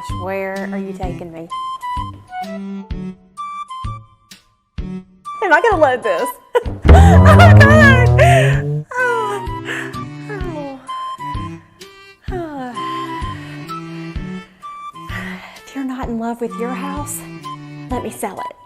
gosh, where are you taking me? Am I gonna load this? Oh God! If you're not in love with your house, let me sell it.